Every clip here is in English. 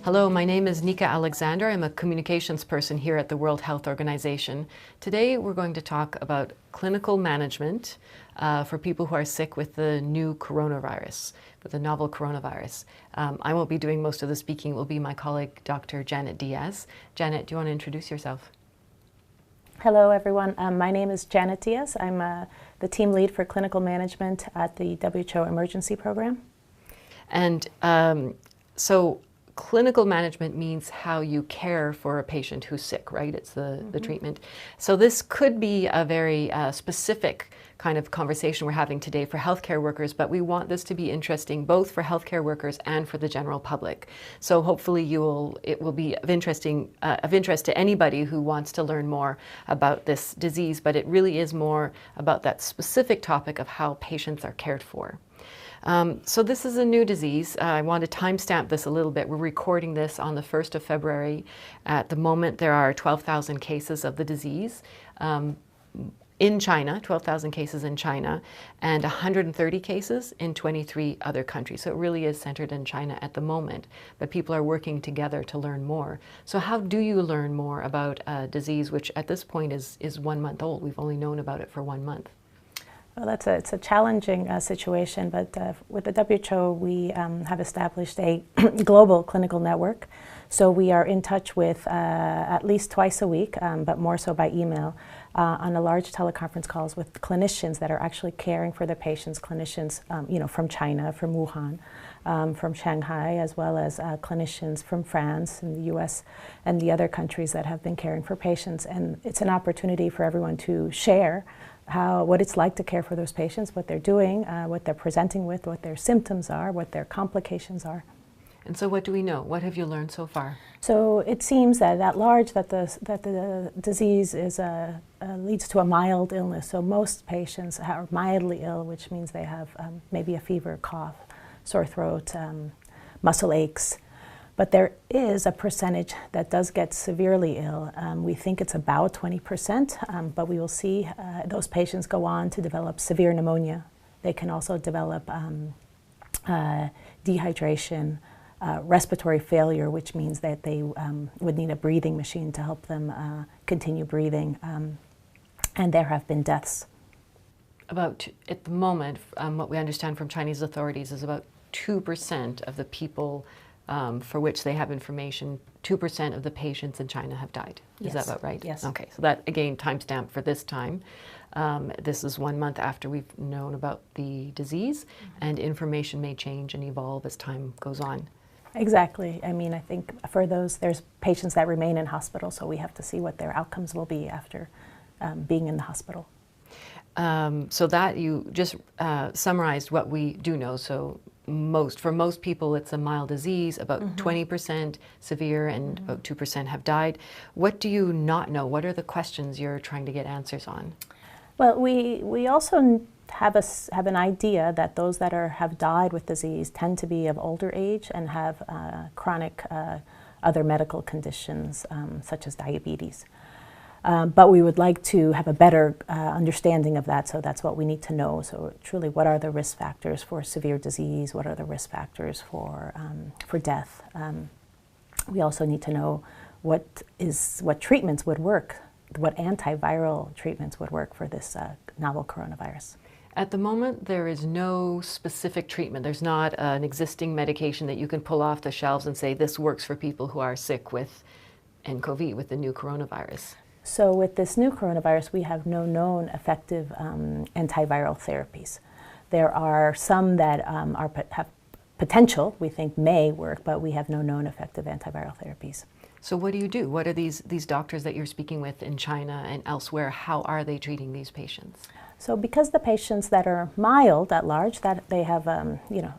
Hello, my name is Nika Alexander. I'm a communications person here at the World Health Organization. Today we're going to talk about clinical management for people who are sick with the new coronavirus, with the novel coronavirus. I won't be doing most of the speaking. It will be my colleague, Dr. Janet Diaz. Janet, do you want to introduce yourself? Hello, everyone. My name is Janet Diaz. I'm the team lead for clinical management at the WHO Emergency Program. And so clinical management means how you care for a patient who's sick, right? It's the treatment. So this could be a very specific kind of conversation we're having today for healthcare workers, but we want this to be interesting both for healthcare workers and for the general public. So hopefully it will be of interest to anybody who wants to learn more about this disease, but it really is more about that specific topic of how patients are cared for. So this is a new disease. I want to timestamp this a little bit. We're recording this on the 1st of February. At the moment, there are 12,000 cases of the disease in China, 12,000 cases in China, and 130 cases in 23 other countries. So it really is centered in China at the moment, but people are working together to learn more. So how do you learn more about a disease which at this point is 1 month old? We've only known about it for 1 month. Well, it's a challenging situation, but with the WHO, we have established a global clinical network. So we are in touch with at least twice a week, but more so by email, on a large teleconference calls with clinicians that are actually caring for the patients, clinicians from China, from Wuhan, from Shanghai, as well as clinicians from France and the US and the other countries that have been caring for patients. And it's an opportunity for everyone to share what it's like to care for those patients, what they're doing, what they're presenting with, what their symptoms are, what their complications are. And so what do we know? What have you learned so far? So it seems that at large that the disease leads to a mild illness. So most patients are mildly ill, which means they have maybe a fever, cough, sore throat, muscle aches. But there is a percentage that does get severely ill. We think it's about 20%, but we will see those patients go on to develop severe pneumonia. They can also develop dehydration, respiratory failure, which means that they would need a breathing machine to help them continue breathing. And there have been deaths. At the moment, what we understand from Chinese authorities is about 2% of the people for which they have information, 2% of the patients in China have died. Is that about right? Yes. Okay, so that, again, timestamp for this time. This is 1 month after we've known about the disease, and information may change and evolve as time goes on. Exactly. I mean, I think for those, there's patients that remain in hospital, so we have to see what their outcomes will be after being in the hospital. So that you just summarized what we do know. So for most people, it's a mild disease, about 20% severe, and about 2% have died. What do you not know? What are the questions you're trying to get answers on? Well, we also have an idea that those that have died with disease tend to be of older age and have chronic other medical conditions, such as diabetes. But we would like to have a better understanding of that, so that's what we need to know. So truly, what are the risk factors for severe disease? What are the risk factors for death? We also need to know what treatments would work, what antiviral treatments would work for this novel coronavirus. At the moment, there is no specific treatment. There's not an existing medication that you can pull off the shelves and say, this works for people who are sick with nCoV, with the new coronavirus. So with this new coronavirus, we have no known effective antiviral therapies. There are some that have potential, we think may work, but we have no known effective antiviral therapies. So what do you do? What are these doctors that you're speaking with in China and elsewhere, how are they treating these patients? So because the patients that are mild at large, that they have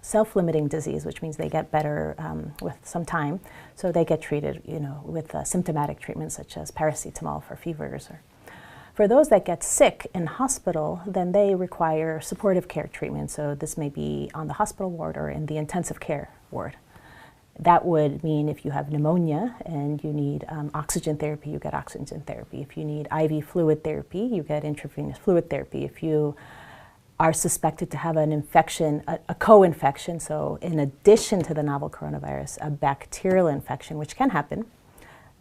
self-limiting disease, which means they get better with some time, so they get treated with symptomatic treatments such as paracetamol for fevers. For those that get sick in hospital, then they require supportive care treatment. So this may be on the hospital ward or in the intensive care ward. That would mean if you have pneumonia and you need oxygen therapy, you get oxygen therapy. If you need IV fluid therapy, you get intravenous fluid therapy. If you are suspected to have an infection, a co-infection, so in addition to the novel coronavirus, a bacterial infection, which can happen,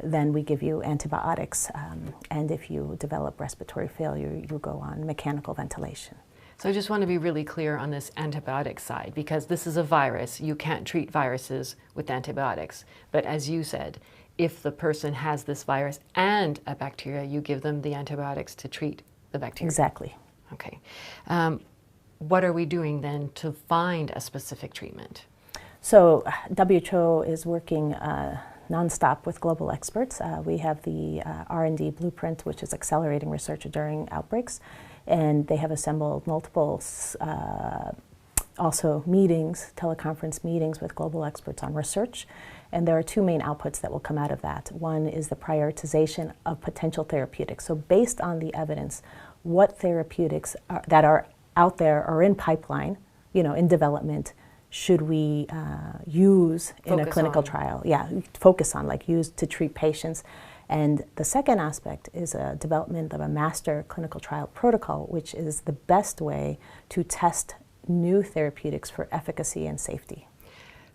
then we give you antibiotics. And if you develop respiratory failure, you go on mechanical ventilation. So I just want to be really clear on this antibiotic side, because this is a virus. You can't treat viruses with antibiotics. But as you said, if the person has this virus and a bacteria, you give them the antibiotics to treat the bacteria. Exactly. Okay. What are we doing then to find a specific treatment? So WHO is working nonstop with global experts. We have the R&D blueprint, which is accelerating research during outbreaks, and they have assembled multiple also meetings, teleconference meetings with global experts on research. And there are two main outputs that will come out of that. One is the prioritization of potential therapeutics. So based on the evidence, what therapeutics that are out there or in pipeline, in development, should we use in a clinical trial? Yeah, focus on, use to treat patients. And the second aspect is a development of a master clinical trial protocol, which is the best way to test new therapeutics for efficacy and safety.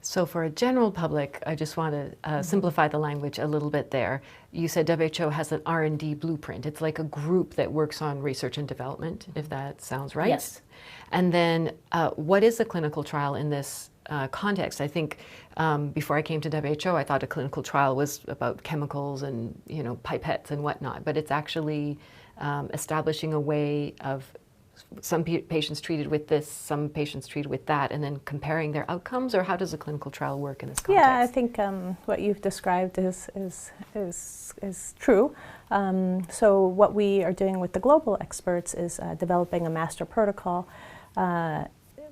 So for a general public, I just want to simplify the language a little bit there. You said WHO has an R&D blueprint. It's like a group that works on research and development, if that sounds right. Yes. And then what is a clinical trial in this context? I think before I came to WHO, I thought a clinical trial was about chemicals and pipettes and whatnot, but it's actually establishing a way of some patients treated with this, some patients treated with that, and then comparing their outcomes, or how does a clinical trial work in this context? Yeah, I think what you've described is true. So what we are doing with the global experts is developing a master protocol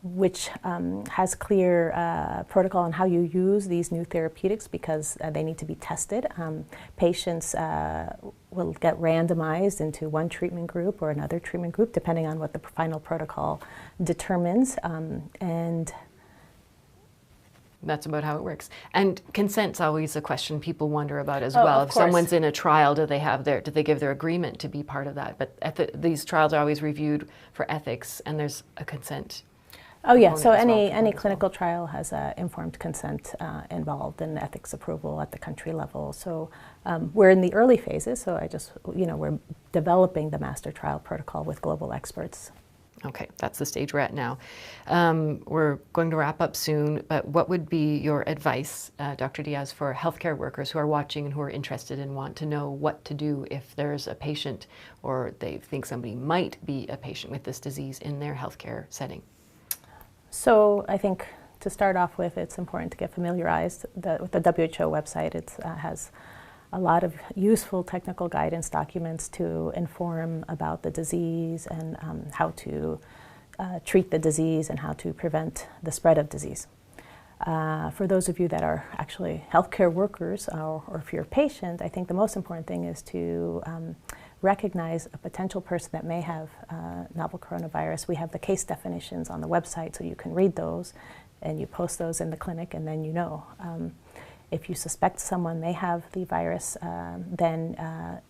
which has clear protocol on how you use these new therapeutics, because they need to be tested. Patients will get randomized into one treatment group or another treatment group, depending on what the final protocol determines. And that's about how it works. And consent's always a question people wonder about as well. If someone's in a trial, do they give their agreement to be part of that? But these trials are always reviewed for ethics, and there's a consent. Oh yeah, so any clinical trial has informed consent involved in ethics approval at the country level. So we're in the early phases, so we're developing the master trial protocol with global experts. Okay, that's the stage we're at now. We're going to wrap up soon, but what would be your advice, Dr. Diaz, for healthcare workers who are watching and who are interested and want to know what to do if there's a patient or they think somebody might be a patient with this disease in their healthcare setting? So I think to start off with, it's important to get familiarized with the WHO website. It has a lot of useful technical guidance documents to inform about the disease and how to treat the disease and how to prevent the spread of disease. For those of you that are actually healthcare workers or if you're a patient, I think the most important thing is to recognize a potential person that may have novel coronavirus. We have the case definitions on the website, so you can read those, and you post those in the clinic, and then if you suspect someone may have the virus, then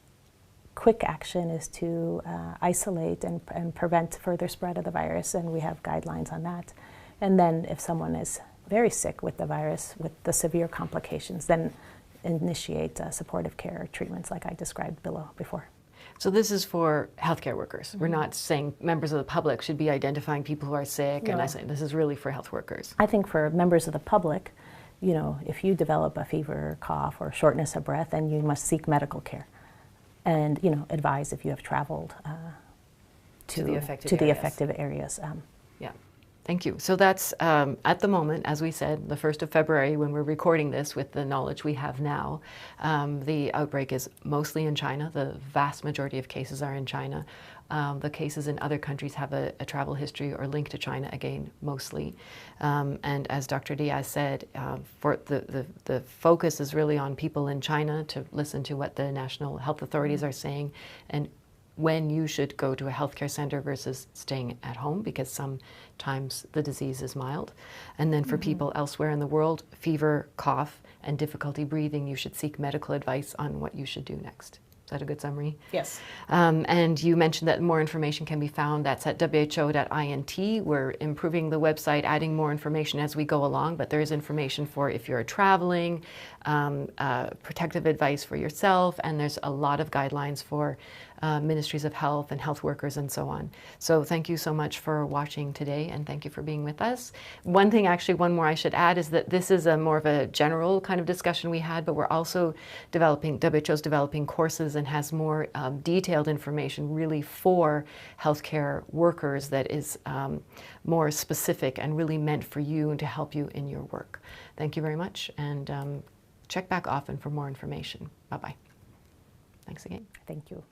quick action is to isolate and prevent further spread of the virus, and we have guidelines on that. And then if someone is very sick with the virus, with the severe complications, then initiate supportive care treatments like I described before. So this is for healthcare workers. We're not saying members of the public should be identifying people who are sick, and I say this is really for health workers. I think for members of the public, if you develop a fever, cough, or shortness of breath, then you must seek medical care, and advise if you have traveled to the affected areas. Yeah. Thank you. So that's, at the moment, as we said, the 1st of February, when we're recording this with the knowledge we have now, the outbreak is mostly in China. The vast majority of cases are in China. The cases in other countries have a travel history or link to China, again, mostly. And as Dr. Diaz said, for the focus is really on people in China to listen to what the national health authorities are saying, and when you should go to a healthcare center versus staying at home, because sometimes the disease is mild. And then for people elsewhere in the world, fever, cough, and difficulty breathing, you should seek medical advice on what you should do next. Is that a good summary? Yes. And you mentioned that more information can be found. That's at who.int. We're improving the website, adding more information as we go along, but there is information for if you're traveling, protective advice for yourself, and there's a lot of guidelines for ministries of health and health workers and so on. So thank you so much for watching today, and thank you for being with us. One thing, actually, one more I should add is that this is a more of a general kind of discussion we had, but we're also developing, WHO's developing courses and has more detailed information really for healthcare workers that is more specific and really meant for you and to help you in your work. Thank you very much, and check back often for more information. Bye-bye. Thanks again. Thank you.